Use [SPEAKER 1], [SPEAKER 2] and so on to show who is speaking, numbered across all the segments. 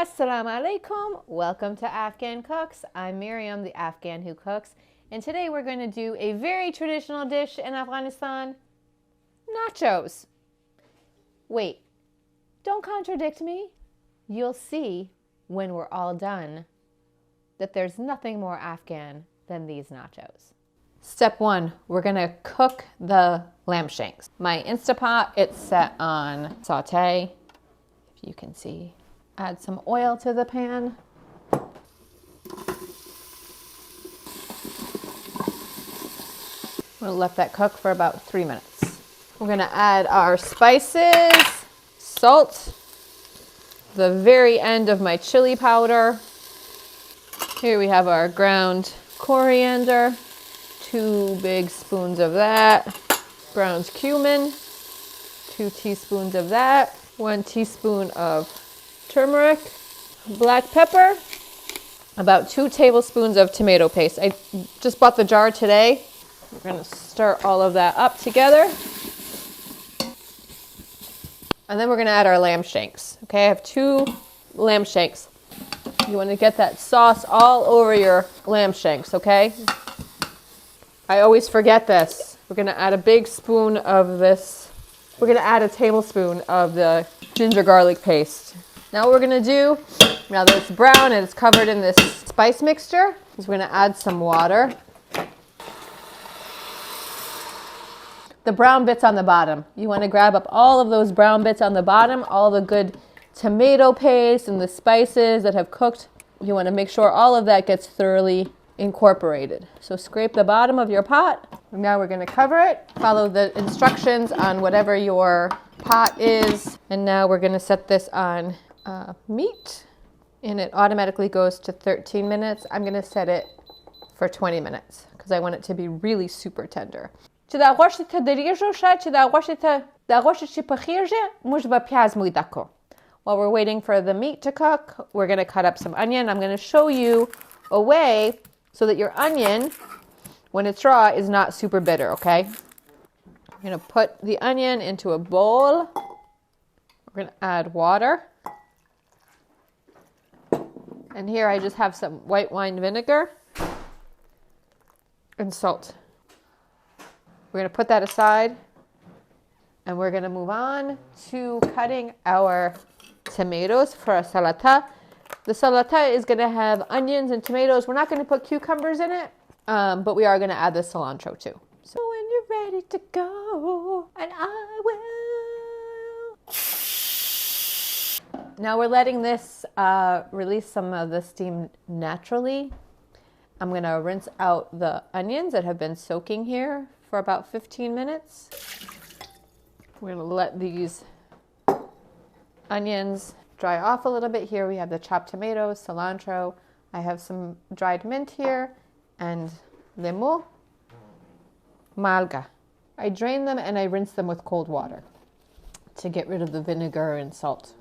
[SPEAKER 1] Assalamu alaikum. Welcome to Afghan Cooks. I'm Miriam, the Afghan who cooks, and today we're going to do a very traditional dish in Afghanistan, nachos. Wait, don't contradict me. You'll see when we're all done that there's nothing more Afghan than these nachos. Step one, we're going to cook the lamb shanks. My Instapot, it's set on saute, if you can see. Add some oil to the pan. I'm gonna let that cook for about 3 minutes. We're gonna add our spices, salt, the very end of my chili powder. Here we have our ground coriander, 2 big spoons of that. Ground cumin, 2 teaspoons of that. 1 teaspoon of turmeric, black pepper, about 2 tablespoons of tomato paste. I just bought the jar today. We're gonna stir all of that up together. And then we're gonna add our lamb shanks. Okay, I have 2 lamb shanks. You wanna get that sauce all over your lamb shanks, okay? I always forget this. We're gonna add a big spoon of this. We're gonna add a tablespoon of the ginger garlic paste. Now what we're gonna do, now that it's brown and it's covered in this spice mixture, is we're gonna add some water. The brown bits on the bottom. You wanna grab up all of those brown bits on the bottom, all the good tomato paste and the spices that have cooked. You wanna make sure all of that gets thoroughly incorporated. So scrape the bottom of your pot. Now we're gonna cover it. Follow the instructions on whatever your pot is. And now we're gonna set this on meat, and it automatically goes to 13 minutes. I'm gonna set it for 20 minutes because I want it to be really super tender. While we're waiting for the meat to cook, we're gonna cut up some onion. I'm gonna show you a way so that your onion, when it's raw, is not super bitter, okay? I'm gonna put the onion into a bowl. We're gonna add water. And here I just have some white wine vinegar and salt. We're gonna put that aside and we're gonna move on to cutting our tomatoes for a salata. The salata is gonna have onions and tomatoes. We're not gonna put cucumbers in it, but we are gonna add the cilantro too. So when you're ready to go, and I will. Now we're letting this release some of the steam naturally. I'm going to rinse out the onions that have been soaking here for about 15 minutes. We're going to let these onions dry off a little bit. Here we have the chopped tomatoes, cilantro. I have some dried mint here and limon, malga. I drain them and I rinse them with cold water to get rid of the vinegar and salt.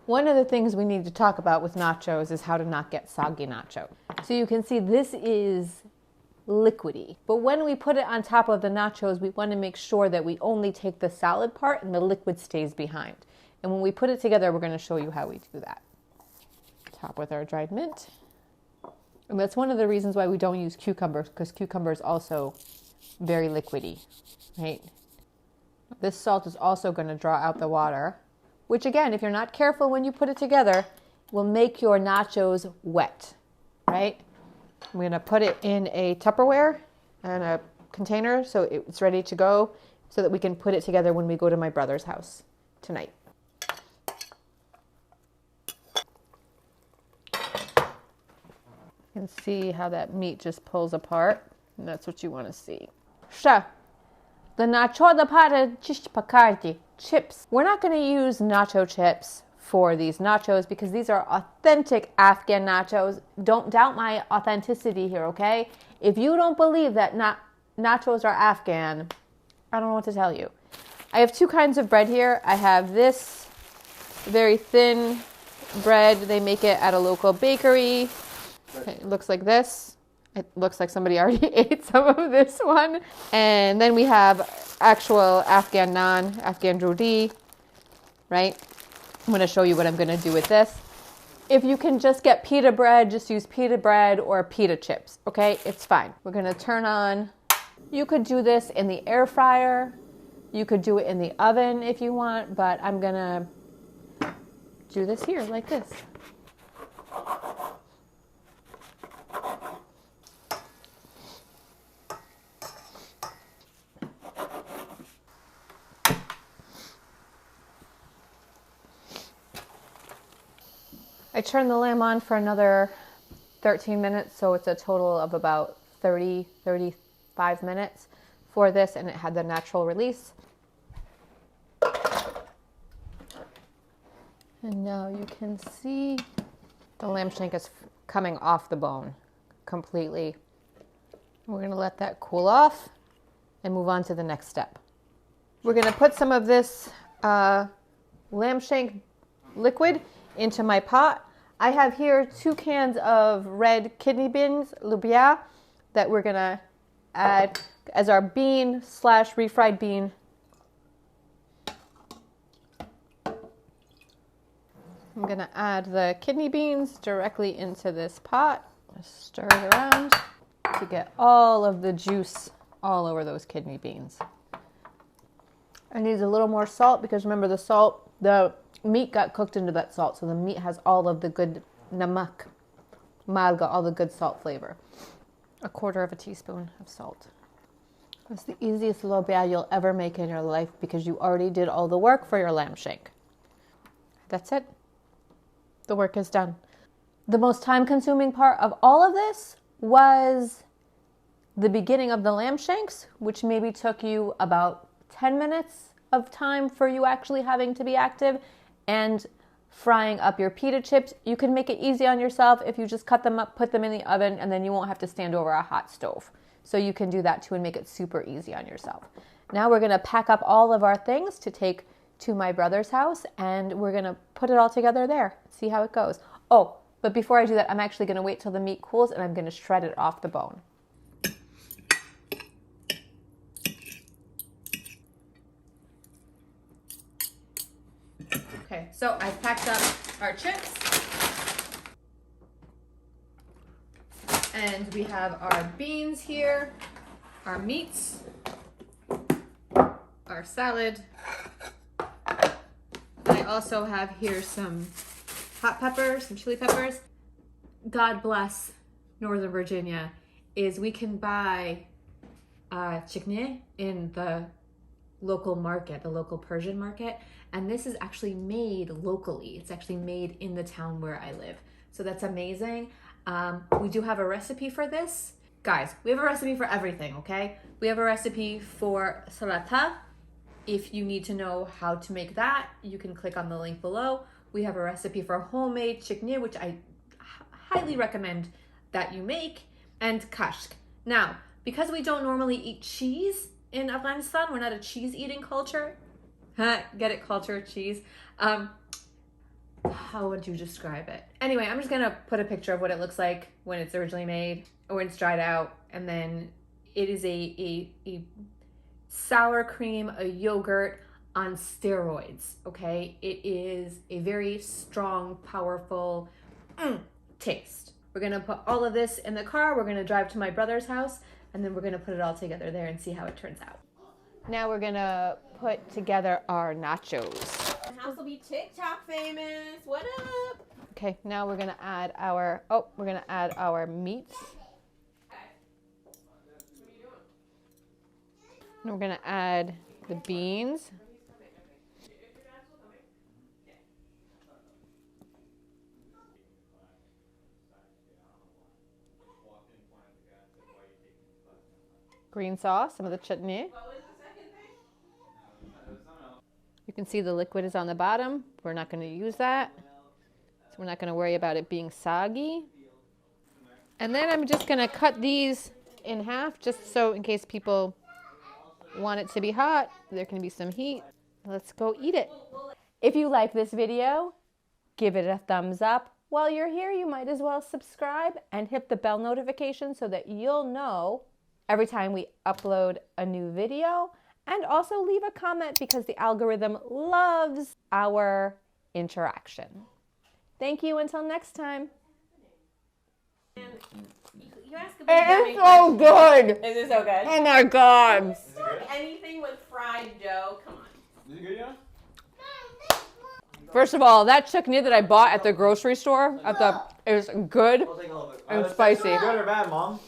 [SPEAKER 1] One of the things we need to talk about with nachos is how to not get soggy nacho. So you can see this is liquidy. But when we put it on top of the nachos, we want to make sure that we only take the solid part and the liquid stays behind. And when we put it together, we're going to show you how we do that. Top with our dried mint. And that's one of the reasons why we don't use cucumbers, because cucumber is also very liquidy, right? This salt is also going to draw out the water, which again, if you're not careful when you put it together, will make your nachos wet, right? I'm gonna put it in a Tupperware and a container so it's ready to go so that we can put it together when we go to my brother's house tonight. You can see how that meat just pulls apart, and that's what you wanna see. The nacho da para pakarti chips. We're not going to use nacho chips for these nachos because these are authentic Afghan nachos. Don't doubt my authenticity here, okay? If you don't believe that nachos are Afghan, I don't know what to tell you. I have 2 kinds of bread here. I have this very thin bread. They make it at a local bakery. Okay, it looks like this. It looks like somebody already ate some of this one. And then we have actual Afghan naan, Afghan roti, right? I'm going to show you what I'm going to do with this. If you can just get pita bread, just use pita bread or pita chips, okay? It's fine. We're going to turn on. You could do this in the air fryer. You could do it in the oven if you want, but I'm going to do this here like this. I turned the lamb on for another 13 minutes, so it's a total of about 35 minutes for this, and it had the natural release. And now you can see the lamb shank is coming off the bone completely. We're going to let that cool off and move on to the next step. We're going to put some of this lamb shank liquid into my pot. I have here 2 cans of red kidney beans, lubia, that we're going to add as our bean / refried bean. I'm going to add the kidney beans directly into this pot. Stir it around to get all of the juice all over those kidney beans. I need a little more salt because remember the meat got cooked into that salt, so the meat has all of the good namak, malga, all the good salt flavor. 1/4 teaspoon of salt. It's the easiest lobia you'll ever make in your life because you already did all the work for your lamb shank. That's it. The work is done. The most time-consuming part of all of this was the beginning of the lamb shanks, which maybe took you about 10 minutes of time for you actually having to be active, and frying up your pita chips. You can make it easy on yourself if you just cut them up, put them in the oven, and then you won't have to stand over a hot stove. So you can do that too and make it super easy on yourself. Now we're going to pack up all of our things to take to my brother's house, and we're going to put it all together there, see how it goes. Oh, but before I do that, I'm actually going to wait till the meat cools, and I'm going to shred it off the bone. Okay, so I packed up our chips, and we have our beans here, our meats, our salad. I also have here some hot peppers, some chili peppers. God bless Northern Virginia is we can buy chutney in the local market, the local Persian market. And this is actually made locally. It's actually made in the town where I live. So that's amazing. We do have a recipe for this. Guys, we have a recipe for everything, okay? We have a recipe for sauté. If you need to know how to make that, you can click on the link below. We have a recipe for homemade chutney, which I highly recommend that you make, and kashk. Now, because we don't normally eat cheese in Afghanistan, we're not a cheese eating culture. Get it, culture, cheese. How would you describe it? Anyway, I'm just gonna put a picture of what it looks like when it's originally made or when it's dried out. And then it is a sour cream, a yogurt on steroids, okay? It is a very strong, powerful taste. We're gonna put all of this in the car. We're gonna drive to my brother's house, and then we're gonna put it all together there and see how it turns out. Now we're gonna put together our nachos.
[SPEAKER 2] House will be TikTok famous. What up?
[SPEAKER 1] Okay, now we're gonna add our meats. And we're gonna add the beans. Green sauce, some of the chutney. You can see the liquid is on the bottom. We're not going to use that. So we're not going to worry about it being soggy. And then I'm just going to cut these in half just so in case people want it to be hot, there can be some heat. Let's go eat it. If you like this video, give it a thumbs up. While you're here, you might as well subscribe and hit the bell notification so that you'll know every time we upload a new video. And also leave a comment because the algorithm loves our interaction. Thank you until next time.
[SPEAKER 2] You ask a
[SPEAKER 1] It is so good.
[SPEAKER 2] Is it so good?
[SPEAKER 1] Oh my God.
[SPEAKER 2] Anything with fried dough, come on.
[SPEAKER 3] Is it good, yeah?
[SPEAKER 1] First of all, that chutney that I bought at the grocery store is good
[SPEAKER 3] I'll take a little bit.
[SPEAKER 1] and spicy.
[SPEAKER 3] Good or bad, Mom?